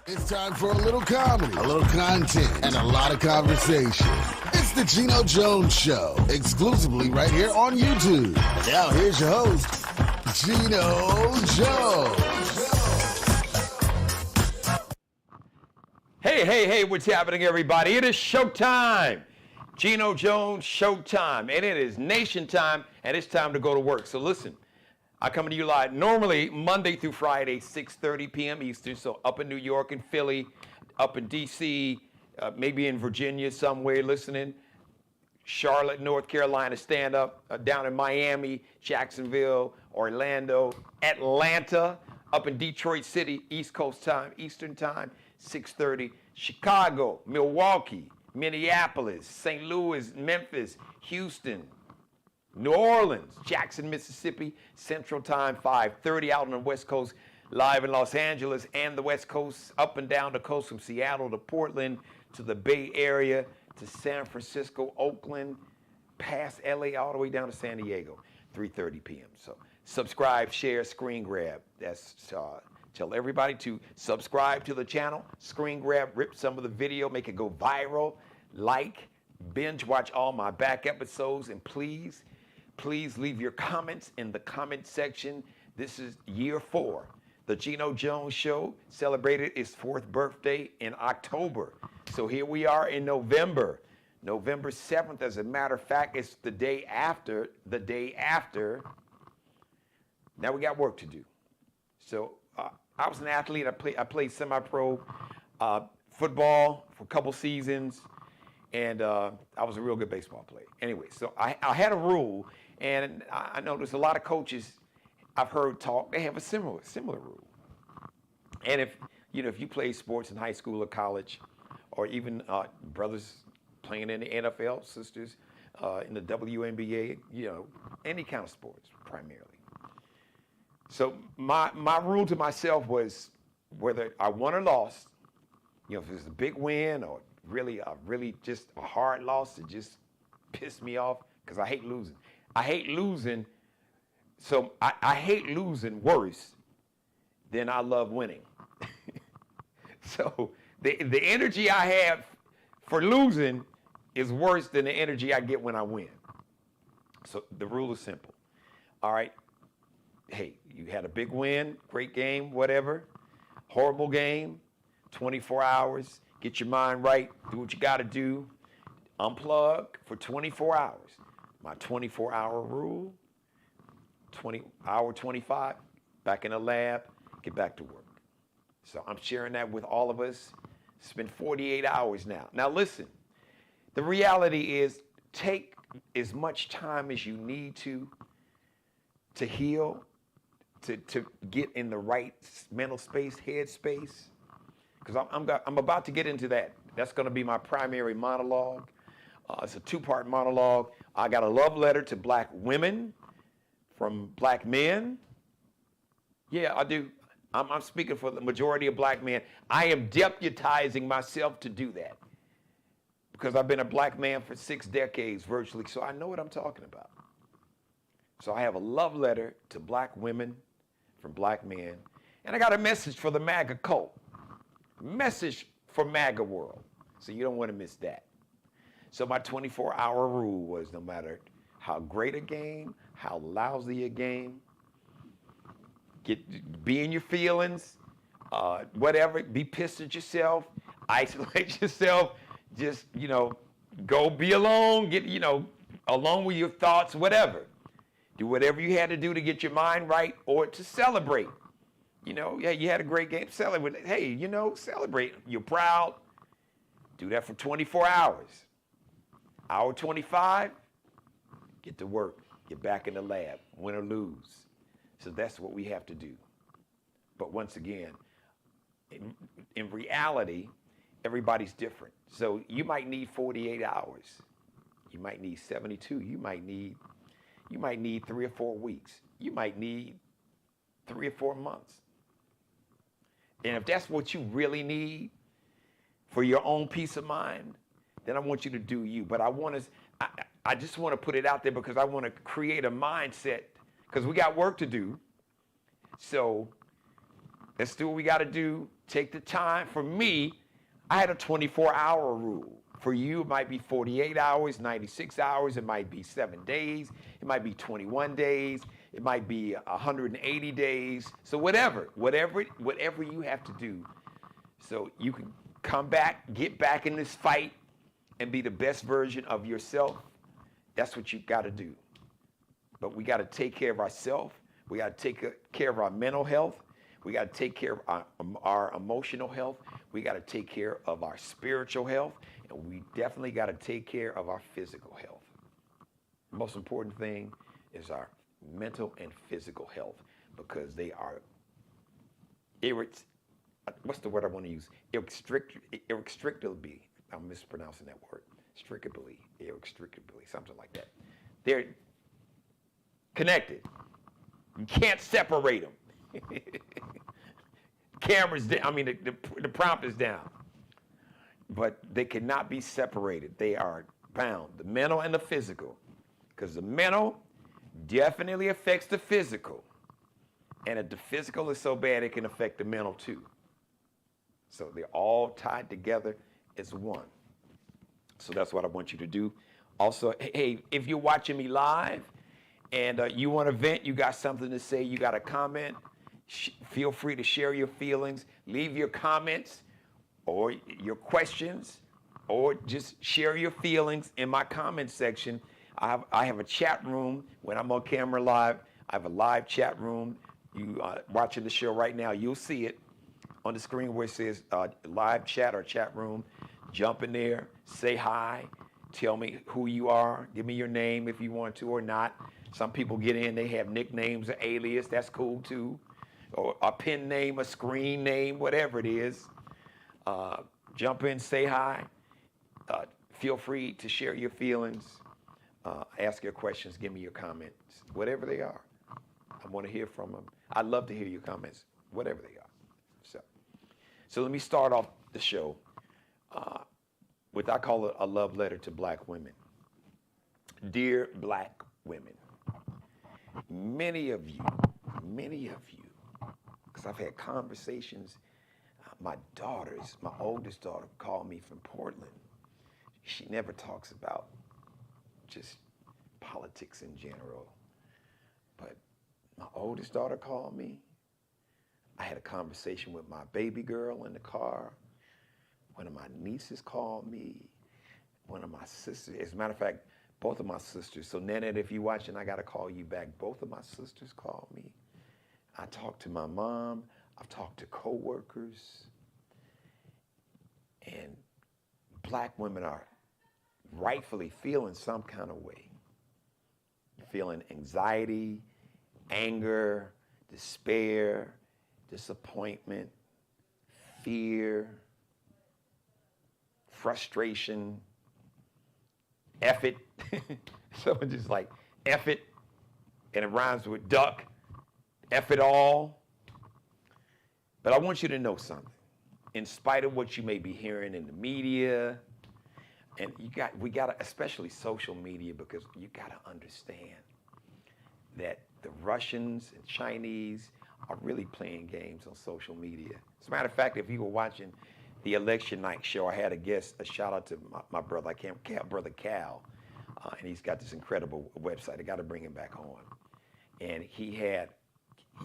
It's time for a little comedy, a little content, and a lot of conversation. It's the Geno Jones Show, exclusively right here on YouTube. And now here's your host, Geno Jones. Hey, what's happening, everybody? It is showtime. Geno Jones Showtime, and it is nation time, and it's time to go to work. So listen, I come to you live normally Monday through Friday, 6:30 p.m. Eastern, so up in New York and Philly, up in D.C., maybe in Virginia somewhere listening, Charlotte, North Carolina, stand up, down in Miami, Jacksonville, Orlando, Atlanta, up in Detroit City, East Coast time, Eastern time, 6:30, Chicago, Milwaukee, Minneapolis, St. Louis, Memphis, Houston, New Orleans, Jackson, Mississippi, Central Time, 5:30 out on the West Coast, live in Los Angeles and the West Coast, up and down the coast from Seattle to Portland to the Bay Area to San Francisco, Oakland, past LA, all the way down to San Diego, 3:30 p.m. So subscribe, share, screen grab. That's tell everybody to subscribe to the channel, screen grab, rip some of the video, make it go viral, like, binge watch all my back episodes, and please leave your comments in the comment section. This is year 4. The Geno Jones Show celebrated its 4th birthday in October. So here we are in November 7th. As a matter of fact, it's the day after. Now we got work to do. So I was an athlete. I played semi-pro football for a couple seasons, and I was a real good baseball player. Anyway, so I had a rule, and I know there's a lot of coaches I've heard talk. They have a similar rule. And if you play sports in high school or college, or even brothers playing in the NFL, sisters in the WNBA, any kind of sports primarily. So my rule to myself was, whether I won or lost, if it was a big win or really just a hard loss that just pissed me off, because I hate losing. So I hate losing worse than I love winning. So the energy I have for losing is worse than the energy I get when I win. So the rule is simple. All right. Hey, you had a big win, great game, whatever, horrible game, 24 hours, get your mind right, do what you got to do, unplug for 24 hours. My 24-hour rule, 25, back in the lab, get back to work. So I'm sharing that with all of us. It's been 48 hours now. Now listen, the reality is, take as much time as you need to heal, to get in the right mental space, head space, because I'm about to get into that. That's going to be my primary monologue. It's a 2-part monologue. I got a love letter to black women from black men. Yeah, I do. I'm speaking for the majority of black men. I am deputizing myself to do that, because I've been a black man for 6 decades virtually, so I know what I'm talking about. So I have a love letter to black women from black men. And I got a message for the Maga cult. Message for Maga world. So you don't want to miss that. So my 24-hour rule was, no matter how great a game, how lousy a game, be in your feelings, whatever, be pissed at yourself, isolate yourself, just, go be alone, get, alone with your thoughts, whatever. Do whatever you had to do to get your mind right, or to celebrate. Yeah, you had a great game, celebrate. Hey, celebrate. You're proud. Do that for 24 hours. Hour 25, get to work. Get back in the lab, win or lose. So that's what we have to do. But once again, in reality, everybody's different. So you might need 48 hours. You might need 72. You might need 3 or 4 weeks. You might need 3 or 4 months. And if that's what you really need for your own peace of mind, then I want you to do you. But I just want to put it out there, because I want to create a mindset, because we got work to do. So let's do what we got to do Take the time. For me, I had a 24-hour rule. For you, it might be 48 hours, 96 hours. It might be 7 days. It might be 21 days. It might be 180 days. So whatever you have to do, so you can come back, get back in this fight, and be the best version of yourself. That's what you got to do. But we got to take care of ourselves. We got to take care of our mental health. We got to take care of our emotional health. We got to take care of our spiritual health. And we definitely got to take care of our physical health. The most important thing is our mental and physical health, because they are, what's the word I want to use? Inextricably, I'm mispronouncing that word. Inextricably, something like that. They're connected. You can't separate them. Camera's down. I mean, the prompt is down. But they cannot be separated. They are bound, the mental and the physical. Because the mental definitely affects the physical. And if the physical is so bad, it can affect the mental too. So they're all tied together as one. So that's what I want you to do. Also, hey, if you're watching me live and you want to vent, you got something to say, you got a comment, feel free to share your feelings. Leave your comments or your questions, or just share your feelings in my comment section. I have a chat room when I'm on camera live. I have a live chat room. You watching the show right now, you'll see it on the screen where it says live chat or chat room. Jump in there, say hi, tell me who you are, give me your name if you want to or not. Some people get in, they have nicknames or alias, that's cool too. Or a pen name, a screen name, whatever it is. Jump in, say hi. Feel free to share your feelings, ask your questions, give me your comments, whatever they are. I want to hear from them. I'd love to hear your comments, whatever they are. So let me start off the show with, I call it a love letter to black women. Dear black women, many of you, because I've had conversations, my oldest daughter called me from Portland. She never talks about just politics in general, but my oldest daughter called me. I had a conversation with my baby girl in the car. One of my nieces called me. One of my sisters, as a matter of fact, both of my sisters. So Nanette, if you're watching, I gotta call you back. Both of my sisters called me. I talked to my mom. I've talked to coworkers. And black women are rightfully feeling some kind of way. Feeling anxiety, anger, despair, disappointment, fear, frustration, F it. Someone just like, F it, and it rhymes with duck, F it all. But I want you to know something. In spite of what you may be hearing in the media, and we got to, especially social media, because you got to understand that the Russians and Chinese are really playing games on social media. As a matter of fact, if you were watching the election night show, I had a guest, a shout out to my brother, brother Cal, and he's got this incredible website. I got to bring him back on. And he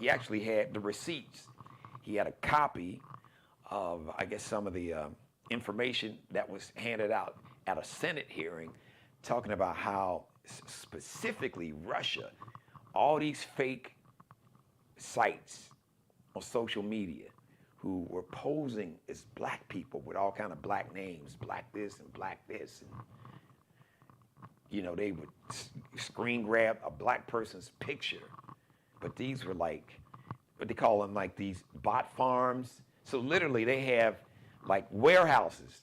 actually had the receipts. He had a copy of, I guess, some of the information that was handed out at a Senate hearing, talking about how specifically Russia, all these fake sites on social media who were posing as black people with all kind of black names, black this and black this, and they would screen grab a black person's picture, but these were like, what they call them, like these bot farms. So literally they have like warehouses.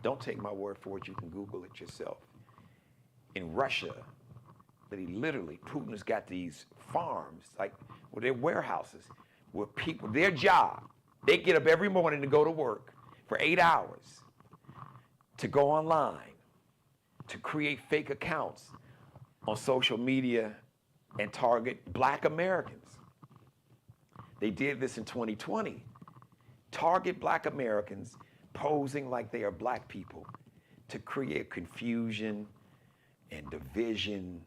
Don't take my word for it, you can Google it yourself. In Russia, Putin has got these farms, like, well, they're warehouses where people, their job, they get up every morning to go to work for 8 hours, to go online, to create fake accounts on social media and target black Americans. They did this in 2020. target black Americans posing like they are black people to create confusion and division,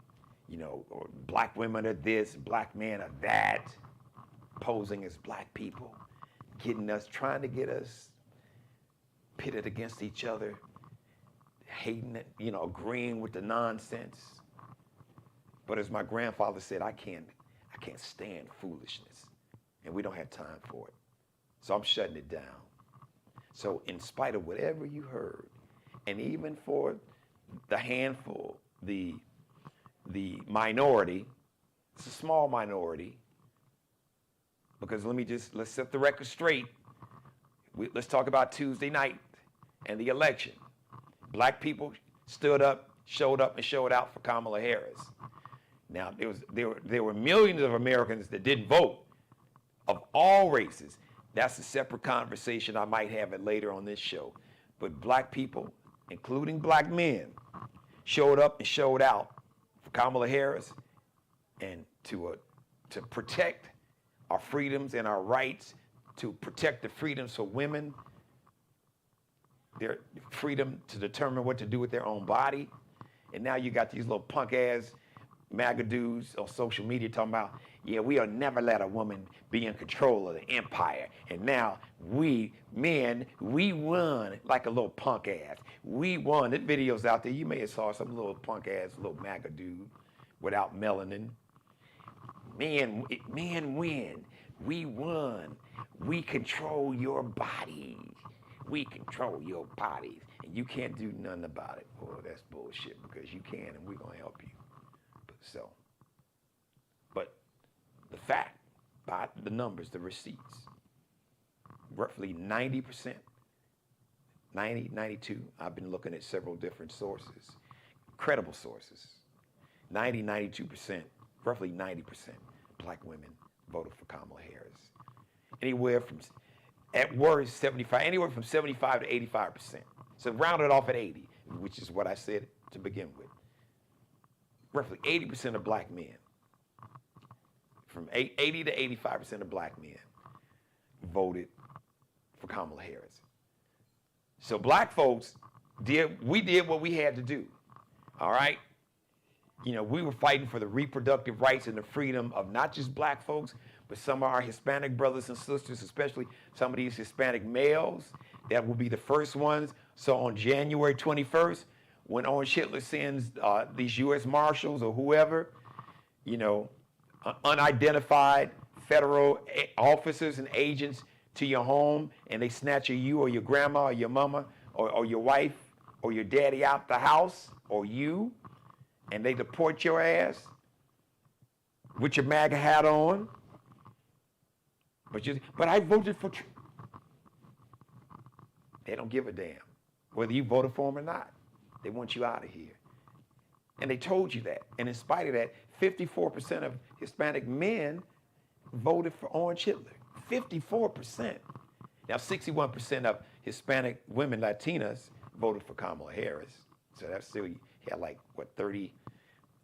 or black women are this, black men are that, posing as black people, trying to get us pitted against each other, hating it, agreeing with the nonsense. But as my grandfather said, I can't stand foolishness, and we don't have time for it. So I'm shutting it down. So in spite of whatever you heard, and even for the handful, the minority, it's a small minority, because let's set the record straight. Let's talk about Tuesday night and the election. Black people showed up and showed out for Kamala Harris. Now, there were millions of Americans that didn't vote, of all races. That's a separate conversation. I might have it later on this show. But black people, including black men, showed up and showed out for Kamala Harris, and to protect our freedoms and our rights, to protect the freedoms for women, their freedom to determine what to do with their own body. And now you got these little punk-ass MAGA dudes on social media talking about, yeah, we'll never let a woman be in control of the empire. And now we, men, we won, like a little punk ass. We won. There's videos out there. You may have saw some little punk ass, little MAGA dude without melanin. Men win. We won. We control your bodies. We control your bodies. And you can't do nothing about it. Boy, that's bullshit, because you can, and we're going to help you. But the fact, by the numbers, the receipts, roughly 90%, 90, 92, I've been looking at several different sources, credible sources, 90, 92%, roughly 90% black women voted for Kamala Harris. Anywhere from, at worst, 75, anywhere from 75 to 85%. So round it off at 80, which is what I said to begin with. Roughly 80% of black men, from 80 to 85% of black men voted for Kamala Harris. So black folks we did what we had to do, all right? We were fighting for the reproductive rights and the freedom of not just black folks, but some of our Hispanic brothers and sisters, especially some of these Hispanic males that will be the first ones. So on January 21st, when Orange Hitler sends these U.S. Marshals or whoever, unidentified federal officers and agents to your home, and they snatch you or your grandma or your mama or your wife or your daddy out the house, or you, and they deport your ass with your MAGA hat on. But I voted for Trump. They don't give a damn whether you voted for him or not. They want you out of here. And they told you that. And in spite of that, 54% of Hispanic men voted for Orange Hitler. 54%. Now, 61% of Hispanic women, Latinas, voted for Kamala Harris. So that's still, you had 30,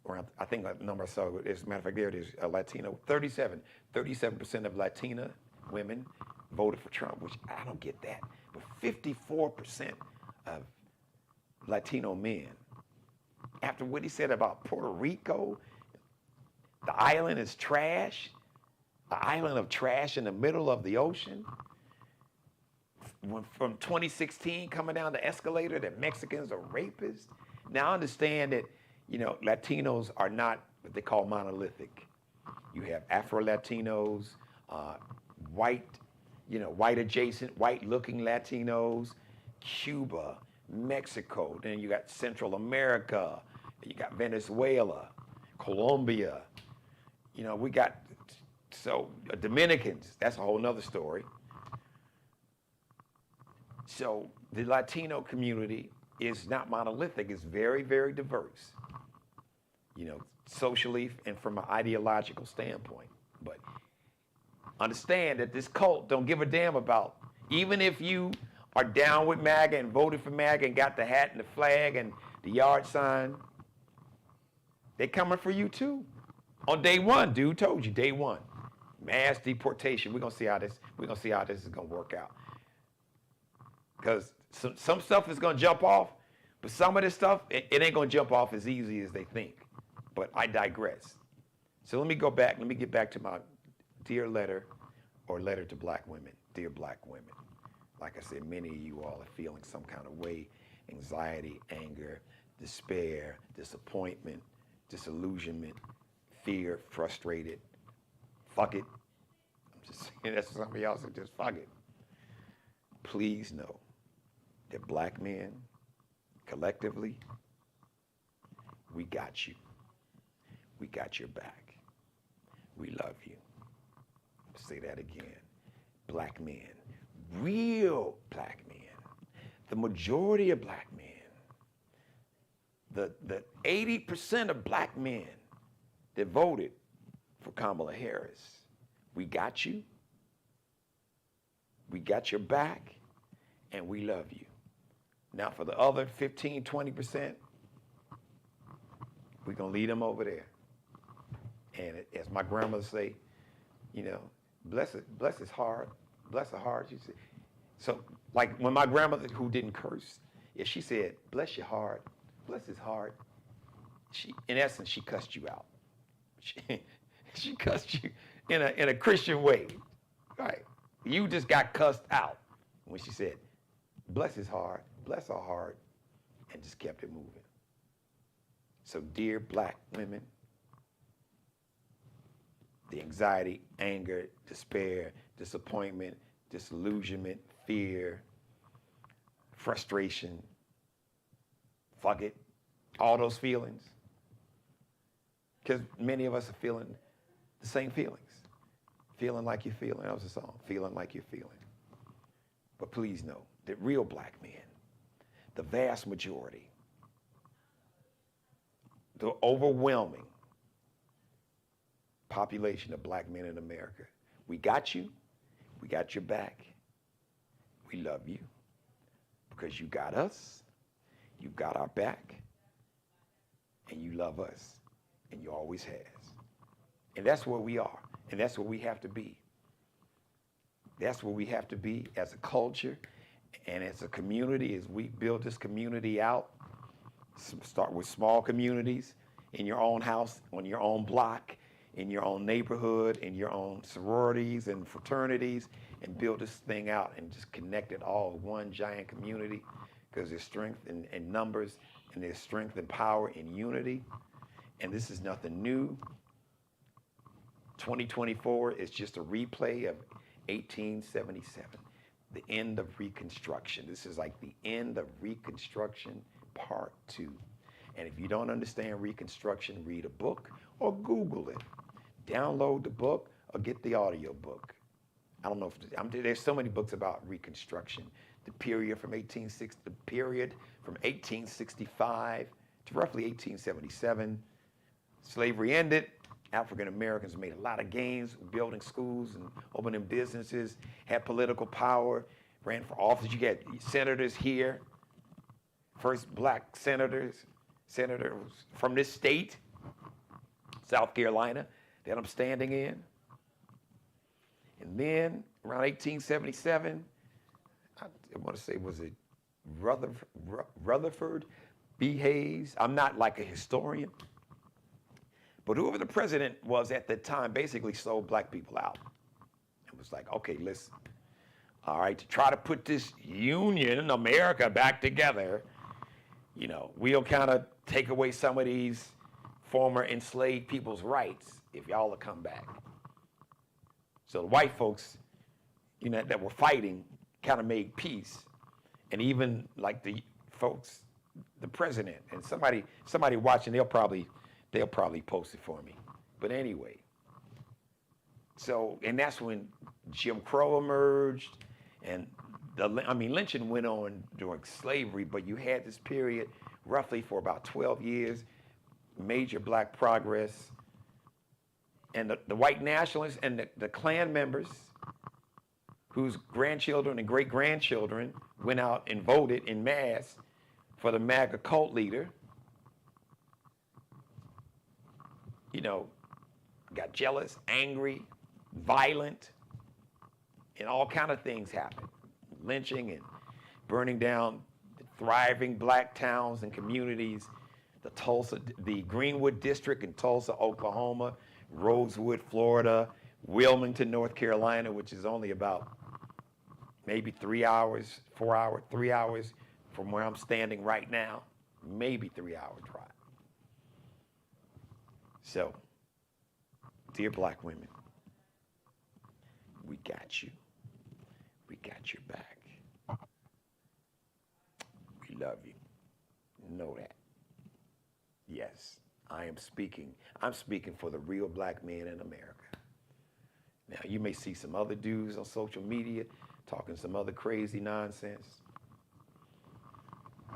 around, I think the number I saw, as a matter of fact, there it is, Latino, 37% of Latina women voted for Trump, which I don't get that. But 54% of Latino men, after what he said about Puerto Rico, the island is trash, the island of trash in the middle of the ocean. From 2016 coming down the escalator that Mexicans are rapists. Now I understand that, Latinos are not what they call monolithic. You have Afro-Latinos, white adjacent, white-looking Latinos, Cuba, Mexico, then you got Central America, you got Venezuela, Colombia, we got, Dominicans, that's a whole nother story. So the Latino community is not monolithic, it's very, very diverse, socially and from an ideological standpoint. But understand that this cult don't give a damn about, even if you are down with MAGA and voted for MAGA and got the hat and the flag and the yard sign, they coming for you too. On day one, dude told you, day one. Mass deportation. We're gonna see how this is gonna work out. Because some stuff is going to jump off, but some of this stuff, it ain't going to jump off as easy as they think. But I digress. So let me go back. Let me get back to my dear letter or letter to black women. Dear black women. Like I said, many of you all are feeling some kind of way, anxiety, anger, despair, disappointment, disillusionment, fear, frustrated. Fuck it. I'm just saying that's some of y'all said just fuck it. Please know that black men, collectively, we got you. We got your back. We love you. I'll say that again. Black men, real black men, the majority of black men, the 80% of black men that voted for Kamala Harris, we got you. We got your back, and we love you. Now, for the other 15, 20%, we're going to lead them over there. And as my grandmother say, you know, bless his heart, bless her heart. She said, so, like when my grandmother, who didn't curse, if she said, bless your heart, bless his heart, in essence, she cussed you out. She cussed you in a Christian way, right? You just got cussed out when she said, bless his heart, bless our heart, and just kept it moving. So dear black women, the anxiety, anger, despair, disappointment, disillusionment, fear, frustration, fuck it, all those feelings. Because many of us are feeling the same feelings. Feeling like you're feeling. That was a song. Feeling like you're feeling. But please know that real black men, the vast majority, the overwhelming population of black men in America, we got you. We got your back. We love you because you got us. You got our back. And you love us. And you always has. And that's where we are. And that's what we have to be. That's what we have to be as a culture and as a community, as we build this community out. Start with small communities in your own house, on your own block, in your own neighborhood, in your own sororities and fraternities, and build this thing out and just connect it all in one giant community, because there's strength in numbers and there's strength and power in unity. And this is nothing new. 2024 is just a replay of 1877, the end of Reconstruction. This is like the end of Reconstruction Part 2. And if you don't understand Reconstruction, read a book or Google it. Download the book or get the audio book. I don't know if there's so many books about Reconstruction. The period from 1865 to roughly 1877. Slavery ended. African Americans made a lot of gains, building schools and opening businesses, had political power, ran for office. You got senators here, first black senator from this state, South Carolina, that I'm standing in. And then around 1877, I want to say, was it Rutherford B. Hayes? I'm not like a historian. But whoever the president was at the time basically sold black people out. It was like, okay, listen, all right, to try to put this union, America, back together, you know, we'll kind of take away some of these former enslaved people's rights if y'all will come back. So the white folks, you know, that were fighting kind of made peace. And even like the folks, the president, and somebody watching, they'll probably post it for me. But anyway, so, and that's when Jim Crow emerged, and lynching went on during slavery, but you had this period roughly for about 12 years, major black progress, and the white nationalists and the Klan members, whose grandchildren and great-grandchildren went out and voted in mass for the Maga cult leader, you know, got jealous, angry, violent, and all kind of things happened. Lynching and burning down thriving black towns and communities, the Greenwood District in Tulsa, Oklahoma, Rosewood, Florida, Wilmington, North Carolina, which is only about maybe 3 hours, 4 hours, 3 hours from where I'm standing right now, maybe 3 hour drive. So, dear black women, we got you. We got your back. We love you. Know that. Yes, I'm speaking for the real black men in America. Now, you may see some other dudes on social media talking some other crazy nonsense.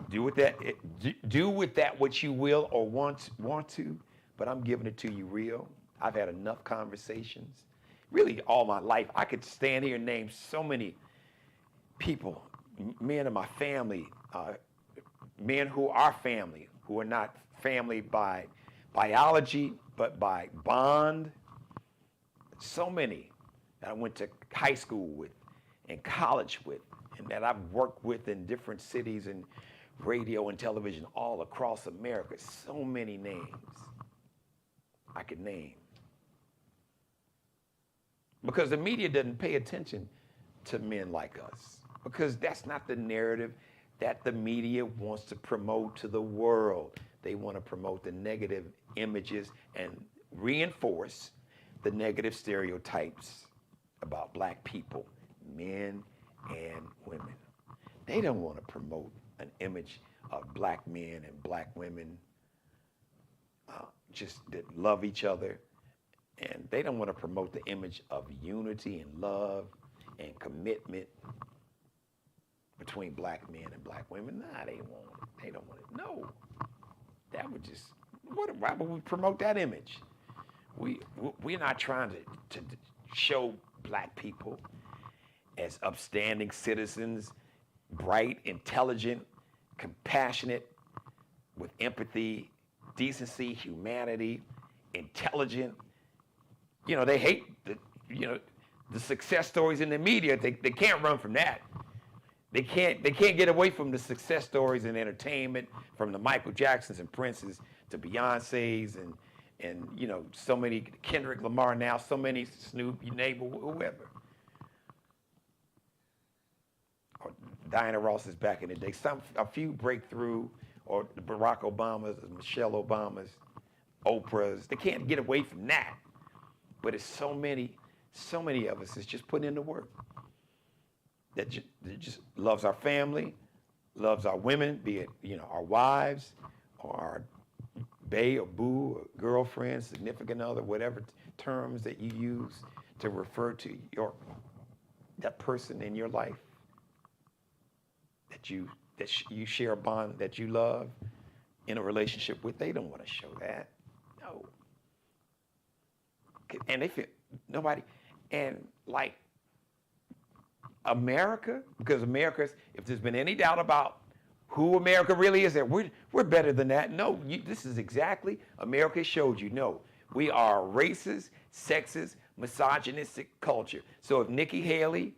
Do with that what you will or want to, but I'm giving it to you real. I've had enough conversations, really all my life. I could stand here and name so many people, men in my family, men who are family, who are not family by biology, but by bond. So many that I went to high school with and college with, and that I've worked with in different cities and radio and television all across America. So many names I could name. Because the media doesn't pay attention to men like us. Because that's not the narrative that the media wants to promote to the world. They want to promote the negative images and reinforce the negative stereotypes about black people, men and women. They don't want to promote an image of black men and black women just that love each other. And they don't want to promote the image of unity and love and commitment between black men and black women. Nah, they won't. They don't want it. No. That would just, why would we promote that image? We're not trying to show black people as upstanding citizens, bright, intelligent, compassionate, with empathy, decency, humanity, intelligent. You know, they hate the success stories in the media. They can't run from that. They can't get away from the success stories in entertainment, from the Michael Jacksons and Princes to Beyonce's and so many, Kendrick Lamar now, so many, Snoop, you name it, whoever. Or Diana Ross's back in the day. A few breakthrough, or the Barack Obamas, the Michelle Obamas, Oprah's. They can't get away from that. But it's so many of us is just putting in the work. That just loves our family, loves our women, be it our wives or our bae or boo or girlfriend, significant other, whatever terms that you use to refer to that person in your life that you share a bond that you love in a relationship with. They don't want to show that. No. And they feel nobody, and like America, because America's, if there's been any doubt about who America really is, that we're better than that. No, this is exactly, America showed you. No, we are a racist, sexist, misogynistic culture. So if Nikki Haley,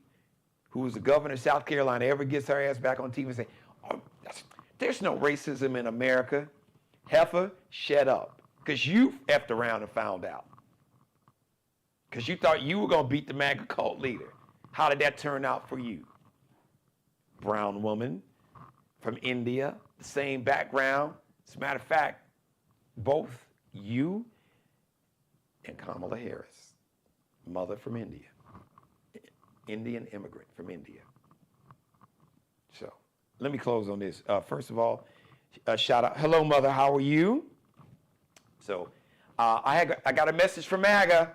who's the governor of South Carolina, ever gets her ass back on TV and say, oh, there's no racism in America, heifer, shut up, because you effed around and found out. Because you thought you were going to beat the MAGA cult leader. How did that turn out for you? Brown woman from India, the same background. As a matter of fact, both you and Kamala Harris, mother from India, Indian immigrant from India. So let me close on this. First of all, shout out, hello mother, how are you? So I got a message from MAGA.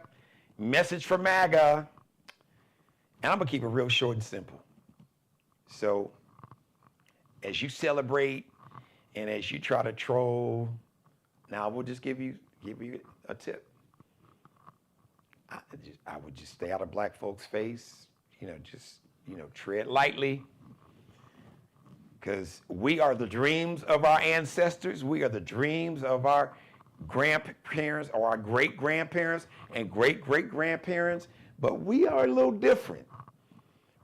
Message from MAGA. And I'm going to keep it real short and simple. So as you celebrate and as you try to troll, now we'll just give you a tip. I would just stay out of black folks' face, tread lightly. Because we are the dreams of our ancestors. We are the dreams of our grandparents or our great-grandparents and great-great-grandparents. But we are a little different.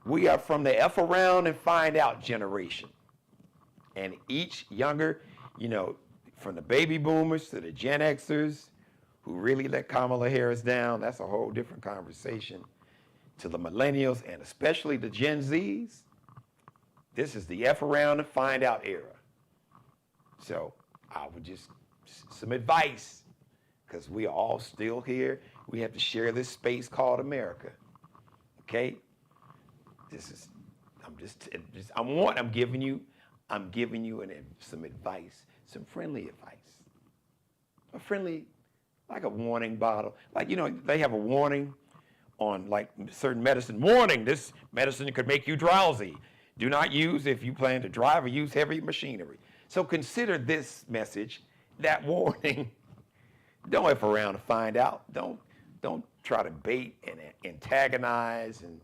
We are from the F around and find out generation. And each younger, from the baby boomers to the Gen Xers who really let Kamala Harris down, that's a whole different conversation, to the millennials and especially the Gen Zs, this is the F around and find out era. So I would just, some advice, because we are all still here. We have to share this space called America. Okay? I'm giving you some advice, some friendly advice. A friendly, like a warning bottle. Like, they have a warning on like certain medicine. Warning, this medicine could make you drowsy. Do not use if you plan to drive or use heavy machinery. So consider this message, that warning. Don't F around to find out. Don't try to bait and antagonize and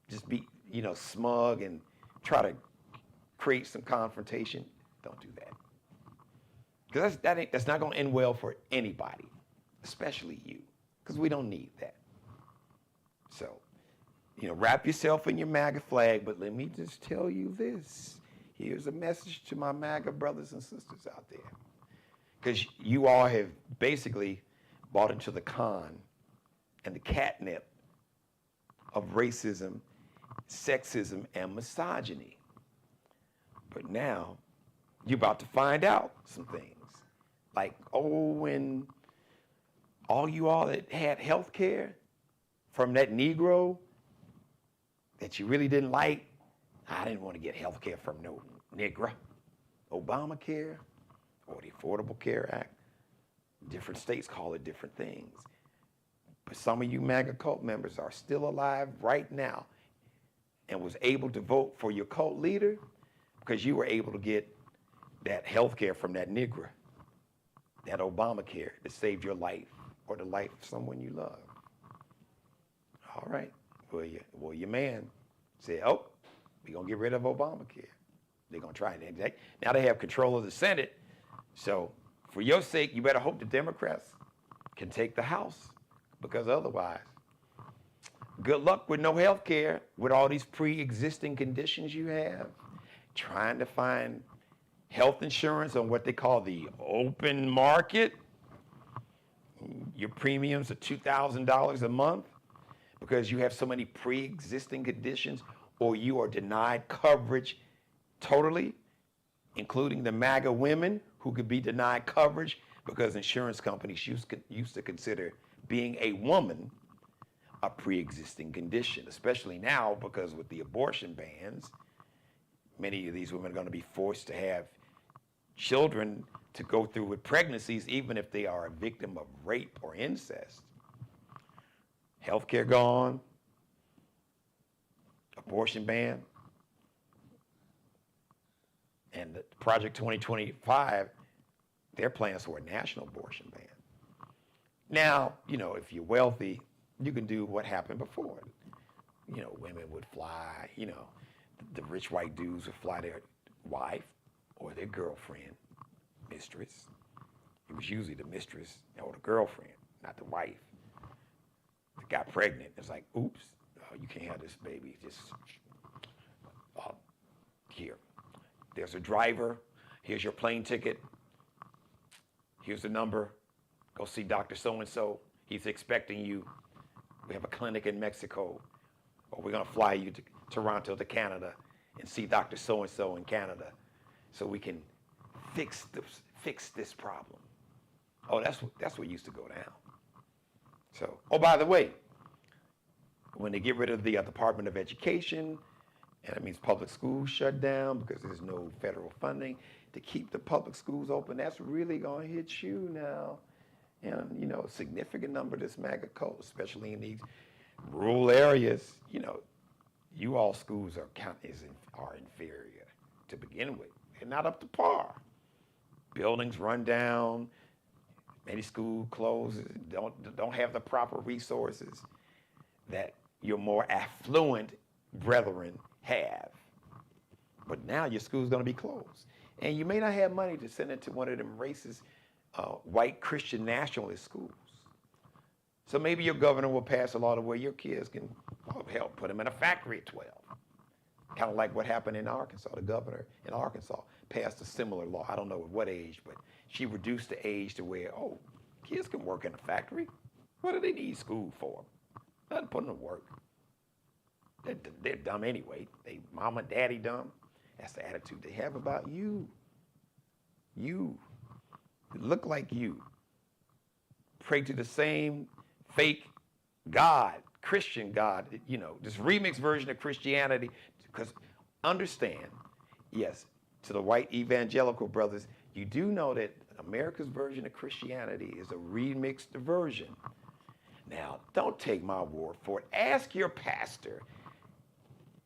just be, smug and try to create some confrontation. Don't do that. Because that's not going to end well for anybody, especially you, because we don't need that. So, wrap yourself in your MAGA flag, but let me just tell you this. Here's a message to my MAGA brothers and sisters out there. Because you all have basically bought into the con and the catnip of racism, sexism, and misogyny. But now, you're about to find out some things. Like, when all you all that had health care from that Negro that you really didn't like, I didn't want to get health care from no Negro. Obamacare or the Affordable Care Act, different states call it different things. But some of you MAGA cult members are still alive right now and was able to vote for your cult leader because you were able to get that health care from that Negro, that Obamacare that saved your life or the life of someone you love. All right. Well, your man said, we're going to get rid of Obamacare. They're going to try it. Now they have control of the Senate. So for your sake, you better hope the Democrats can take the House, because otherwise, good luck with no health care, with all these pre-existing conditions you have, trying to find health insurance on what they call the open market. Your premiums are $2,000 a month because you have so many pre-existing conditions, or you are denied coverage totally, including the MAGA women who could be denied coverage because insurance companies used to consider being a woman a pre-existing condition, especially now because with the abortion bans, many of these women are going to be forced to have children to go through with pregnancies, even if they are a victim of rape or incest. Healthcare gone, abortion ban, and the Project 2025, their plans for a national abortion ban. Now, if you're wealthy, you can do what happened before. Women would fly, the rich white dudes would fly their wife or their girlfriend, mistress. It was usually the mistress or the girlfriend, not the wife. That got pregnant. It's like, oops, you can't have this baby. Just here. There's a driver. Here's your plane ticket. Here's the number. Go see Dr. So-and-so. He's expecting you. We have a clinic in Mexico. Or we're going to fly you to Toronto to Canada and see Dr. So-and-so in Canada so we can fix this problem. That's what used to go down. So, by the way, when they get rid of the Department of Education, and that means public schools shut down because there's no federal funding to keep the public schools open, that's really going to hit you now. And, a significant number of this MAGA cult, especially in these rural areas, you all schools are inferior to begin with. They're not up to par. Buildings run down, many schools close, don't have the proper resources that your more affluent brethren have. But now your school's going to be closed. And you may not have money to send it to one of them racist white Christian nationalist schools. So maybe your governor will pass a law to where your kids can, well, help put them in a factory at 12. Kind of like what happened in Arkansas. The governor in Arkansas passed a similar law. I don't know at what age, but she reduced the age to where, oh, kids can work in a factory. What do they need school for? Nothing put them to work. They're dumb anyway. They mama, daddy dumb. That's the attitude they have about you. You look like you. Pray to the same fake God, Christian God, this remix version of Christianity. Because understand, yes, to the white evangelical brothers, you do know that America's version of Christianity is a remixed version. Now, don't take my word for it. Ask your pastor.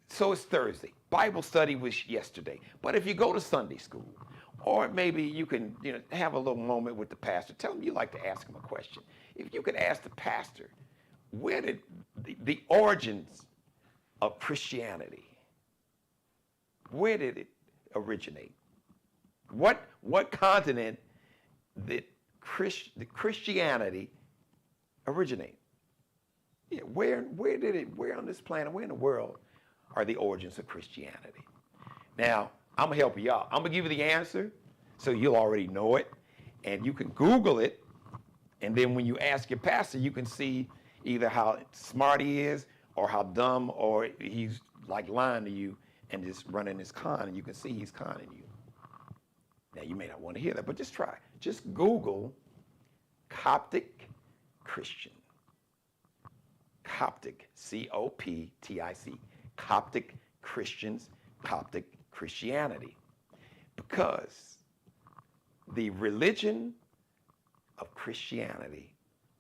So it's Thursday. Bible study was yesterday. But if you go to Sunday school, or maybe you can have a little moment with the pastor, tell him you like to ask him a question. If you could ask the pastor, where did the origins of Christianity, where did it originate? What continent did Christianity originate? Yeah, where on this planet, where in the world are the origins of Christianity? Now, I'm gonna help you out. I'm gonna give you the answer so you'll already know it, and you can Google it, and then when you ask your pastor, you can see either how smart he is or how dumb, or he's like lying to you and just running his con, and you can see he's conning you. Now, you may not want to hear that, but just try. Just Google Coptic Christian. Coptic, C-O-P-T-I-C, Coptic Christians, Coptic Christianity. Because the religion of Christianity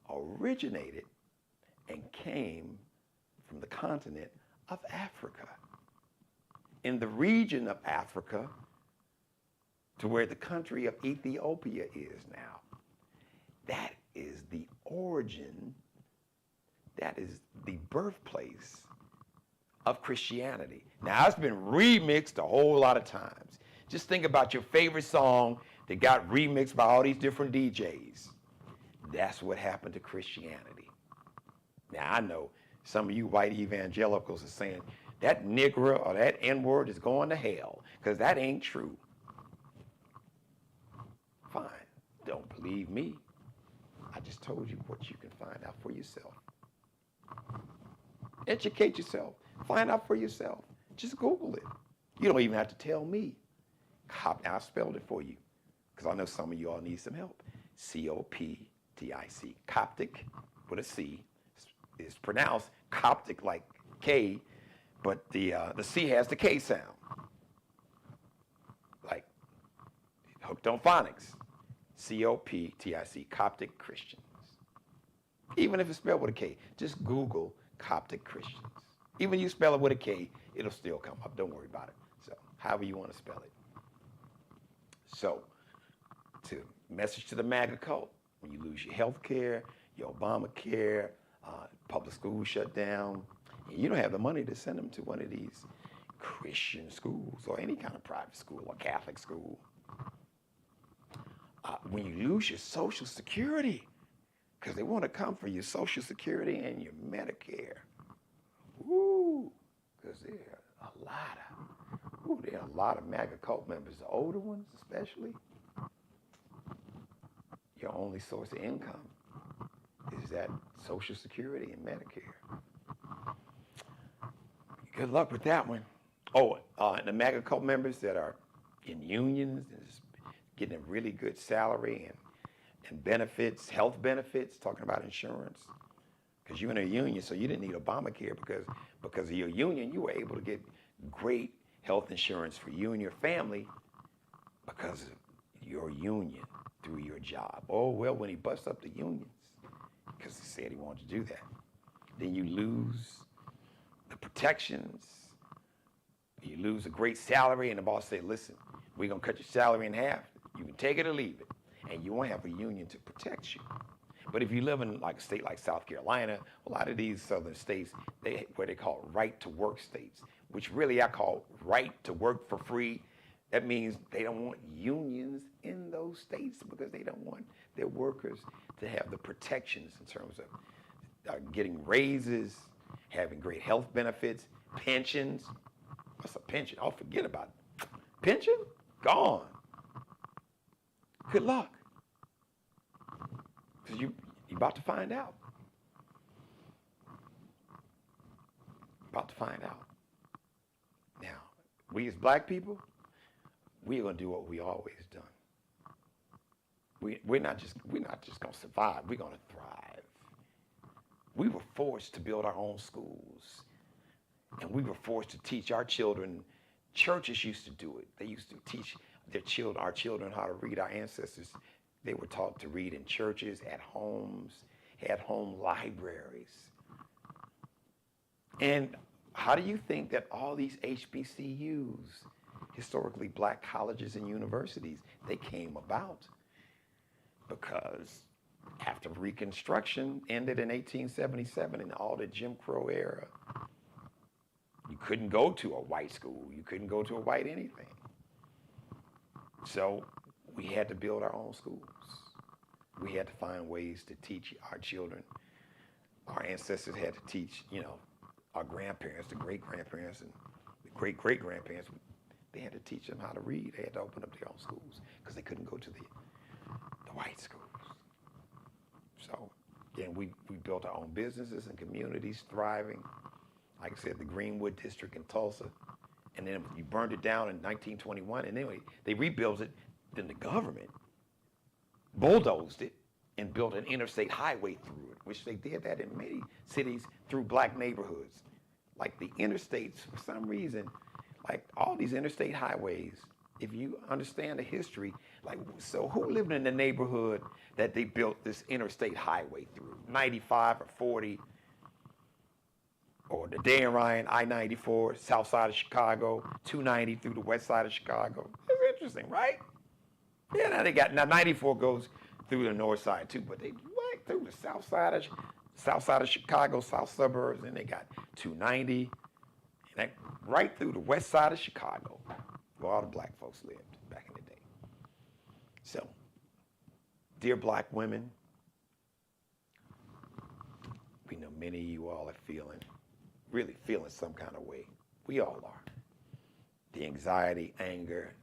originated and came from the continent of Africa. In the region of Africa, to where the country of Ethiopia is now. That is the origin, that is the birthplace of Christianity. Now, it's been remixed a whole lot of times. Just think about your favorite song that got remixed by all these different DJs. That's what happened to Christianity. Now, I know some of you white evangelicals are saying, that nigger or that N-word is going to hell, because that ain't true. Fine. Don't believe me. I just told you what you can find out for yourself. Educate yourself. Find out for yourself. Just Google it. You don't even have to tell me. I spelled it for you, because I know some of you all need some help. C-O-P-T-I-C. Coptic with a C. It's pronounced Coptic like K, but the C has the K sound. Like hooked on phonics. C-O-P-T-I-C, Coptic Christians. Even if it's spelled with a K, just Google Coptic Christians. Even if you spell it with a K, it'll still come up. Don't worry about it. So, however you want to spell it. So, to message to the Maga cult, when you lose your health care, your Obamacare, public schools shut down, and you don't have the money to send them to one of these Christian schools or any kind of private school or Catholic school. When you lose your Social Security, because they want to come for your Social Security and your Medicare. Woo, because there are a lot of MAGA cult members, the older ones especially. Your only source of income is that Social Security and Medicare. Good luck with that one. Oh, and the MAGA cult members that are in unions and getting a really good salary and benefits, health benefits, talking about insurance. Because you're in a union, so you didn't need Obamacare because of your union, you were able to get great health insurance for you and your family because of your union through your job. Oh, well, when he busts up the unions, because he said he wanted to do that, then you lose the protections, you lose a great salary, and the boss said, listen, we're going to cut your salary in half. You can take it or leave it, and you won't have a union to protect you. But if you live in like a state like South Carolina, a lot of these southern states, what they call right-to-work states, which really I call right to work for free. That means they don't want unions in those states because they don't want their workers to have the protections in terms of getting raises, having great health benefits, pensions. What's a pension? Oh, forget about it. Pension? Gone. Good luck. Because you're about to find out. About to find out. Now, we as black people, we're going to do what we always done. We're not just going to survive. We're going to thrive. We were forced to build our own schools. And we were forced to teach our children. Churches used to do it. They used to teach our children how to read. Our ancestors, they were taught to read in churches, at homes, had home libraries. And how do you think that all these HBCUs, historically black colleges and universities, they came about? Because after Reconstruction ended in 1877 and all the Jim Crow era, you couldn't go to a white school. You couldn't go to a white anything. So we had to build our own schools. We had to find ways to teach our children. Our ancestors had to teach, our grandparents, the great-grandparents, and the great-great-grandparents. They had to teach them how to read. They had to open up their own schools because they couldn't go to the white schools. So, again, we built our own businesses and communities thriving. Like I said, the Greenwood District in Tulsa. And then you burned it down in 1921. And anyway, they rebuilt it. Then the government bulldozed it and built an interstate highway through it, which they did that in many cities through black neighborhoods. Like the interstates, for some reason, like all these interstate highways, if you understand the history, so who lived in the neighborhood that they built this interstate highway through? 95 or 40, or the Dan Ryan, I-94, south side of Chicago, 290 through the west side of Chicago. It's interesting, right? Yeah, now 94 goes through the north side too, but they went through the south side of Chicago, south suburbs, and they got 290, and right through the west side of Chicago, where all the black folks lived back in the day. So, dear black women, we know many of you all are really feeling some kind of way. We all are. The anxiety, anger,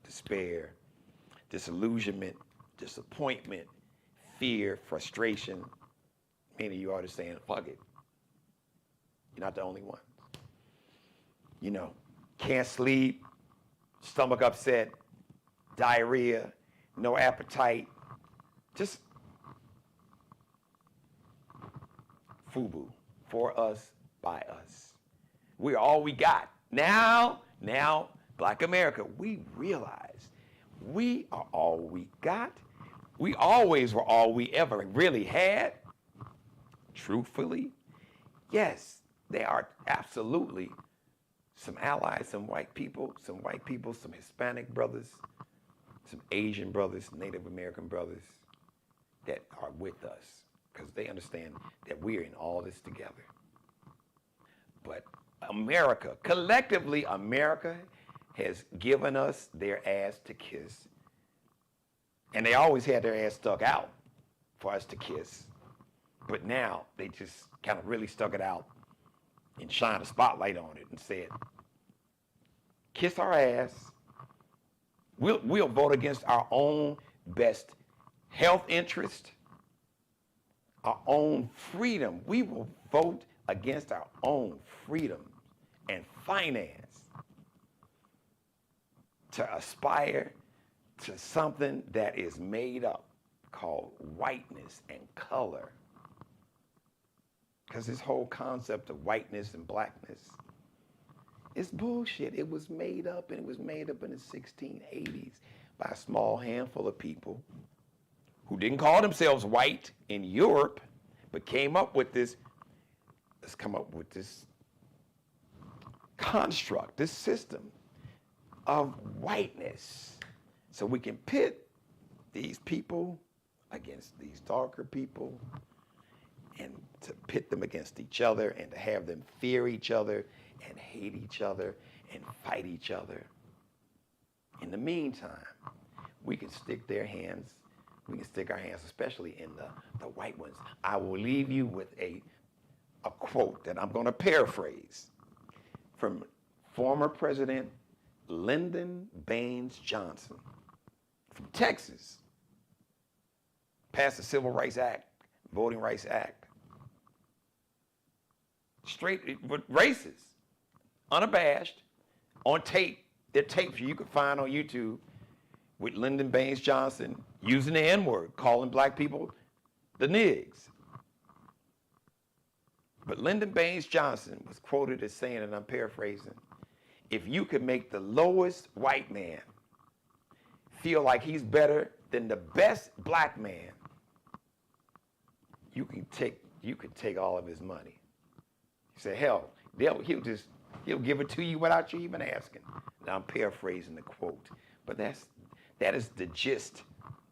despair, disillusionment, disappointment, fear, frustration. Many of you are just saying, fuck it. You're not the only one. Can't sleep, stomach upset, diarrhea, no appetite, just FUBU, for us, by us. We're all we got. Now, black America, we realize we are all we got. We always were all we ever really had. Truthfully, yes, there are absolutely some allies, some white people, some Hispanic brothers, some Asian brothers, Native American brothers that are with us because they understand that we're in all this together. But America, collectively, America has given us their ass to kiss. And they always had their ass stuck out for us to kiss. But now they just kind of really stuck it out and shined a spotlight on it and said, kiss our ass. We'll vote against our own best health interest, our own freedom. We will vote against our own freedom and finance to aspire to something that is made up called whiteness and color. Because this whole concept of whiteness and blackness is bullshit. It was made up, and it was made up in the 1680s by a small handful of people who didn't call themselves white in Europe, but came up with this, let's come up with this construct, this system of whiteness. So we can pit these people against these darker people and to pit them against each other and to have them fear each other and hate each other and fight each other. In the meantime, we can stick their hands we can stick our hands, especially in the white ones. I will leave you with a quote that I'm going to paraphrase from former President Lyndon Baines Johnson from Texas. Passed the Civil Rights Act, Voting Rights Act. Straight with racist, unabashed, on tape. There are tapes you can find on YouTube with Lyndon Baines Johnson using the N-word, calling black people the nigs. But Lyndon Baines Johnson was quoted as saying, and I'm paraphrasing, if you could make the lowest white man feel like he's better than the best black man, you could take all of his money. He said, hell, he'll give it to you without you even asking. Now I'm paraphrasing the quote, but that is the gist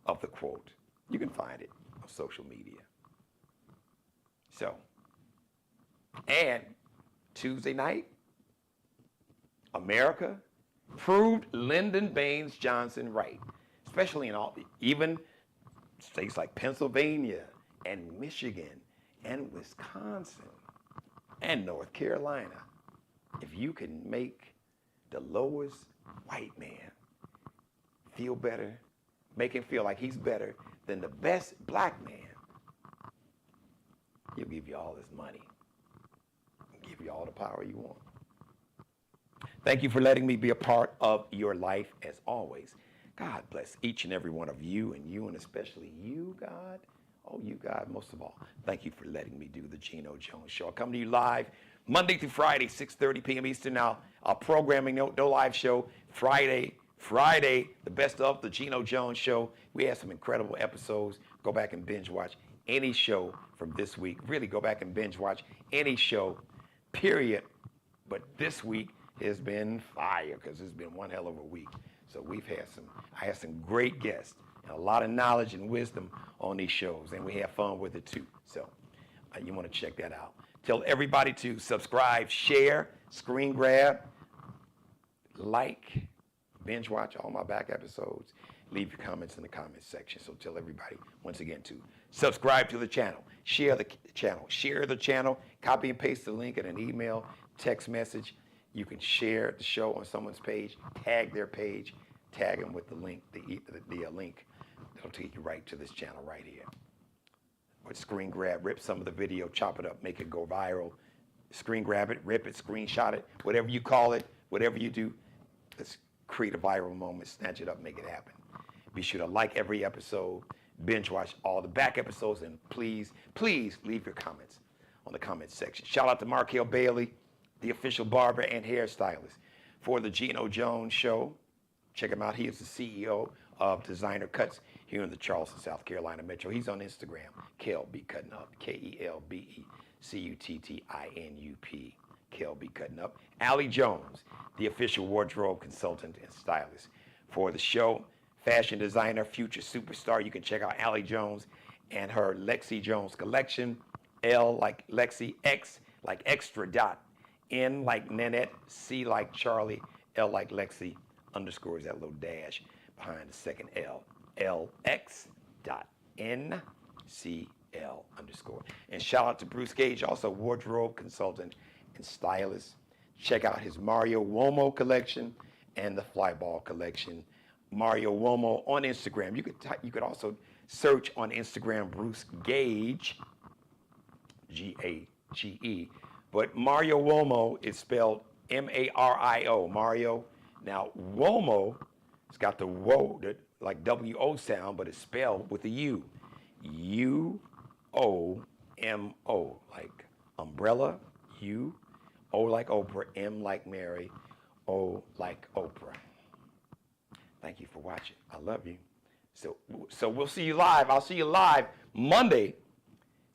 of the quote. You can find it on social media. So, and Tuesday night, America proved Lyndon Baines Johnson right, especially in even states like Pennsylvania and Michigan and Wisconsin and North Carolina. If you can make the lowest white man feel better, make him feel like he's better than the best black man, he'll give you all his money, give you all the power you want. Thank you for letting me be a part of your life as always. God bless each and every one of you, and especially you, God. Oh, you, God, most of all. Thank you for letting me do the Geno Jones Show. I come to you live Monday through Friday, 6:30 p.m. Eastern. Now, our programming, no live show. Friday, the best of the Geno Jones Show. We had some incredible episodes. Go back and binge watch any show from this week. Really go back and binge watch any show, period. But this week has been fire because it's been one hell of a week. So I had some great guests and a lot of knowledge and wisdom on these shows, and we have fun with it too. So you want to check that out. Tell everybody to subscribe, share, screen grab, like, binge watch all my back episodes. Leave your comments in the comments section. So tell everybody once again to subscribe to the channel, share the channel, copy and paste the link in an email, text message. You can share the show on someone's page, tag their page, tag them with the link, the link that'll take you right to this channel right here. Or screen grab, rip some of the video, chop it up, make it go viral. Screen grab it, rip it, screenshot it, whatever you call it, whatever you do, let's create a viral moment, snatch it up, make it happen. Be sure to like every episode, binge watch all the back episodes, and please leave your comments on the comments section. Shout out to Markel Bailey, the official barber and hairstylist for the Geno Jones Show. Check him out. He is the CEO of Designer Cuts here in the Charleston, South Carolina Metro. He's on Instagram, KLB Cutting Up, KELBECUTTINUP, KLB Cutting Up. Allie Jones, the official wardrobe consultant and stylist for the show. Fashion designer, future superstar. You can check out Allie Jones and her Lexi Jones collection. L like Lexi, X like extra dot, N like Nanette, C like Charlie, L like Lexi, underscore is that little dash behind the second L. LX dot NCL underscore. And shout out to Bruce Gage, also wardrobe consultant and stylist. Check out his Mario Uomo collection and the Flyball collection. Mario Uomo on Instagram. You could also search on Instagram Bruce Gage, Gage. But Mario Uomo is spelled Mario. Mario. Now Uomo, it's got the wo, like W-O sound, but it's spelled with a U. U-O-M-O, like umbrella, U, O like Oprah, M like Mary, O like Oprah. Thank you for watching. I love you. So we'll see you live. I'll see you live Monday,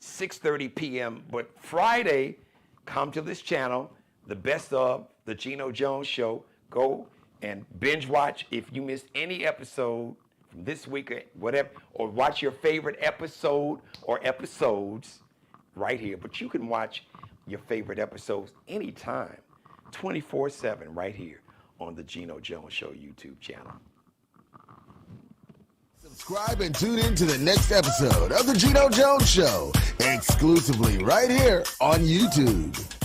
6:30 p.m. But Friday, come to this channel, the best of the Geno Jones Show. Go and binge watch if you missed any episode from this week or whatever, or watch your favorite episode or episodes right here. But you can watch your favorite episodes anytime, 24/7 right here on the Geno Jones Show YouTube channel. Subscribe and tune in to the next episode of the Geno Jones Show, exclusively right here on YouTube.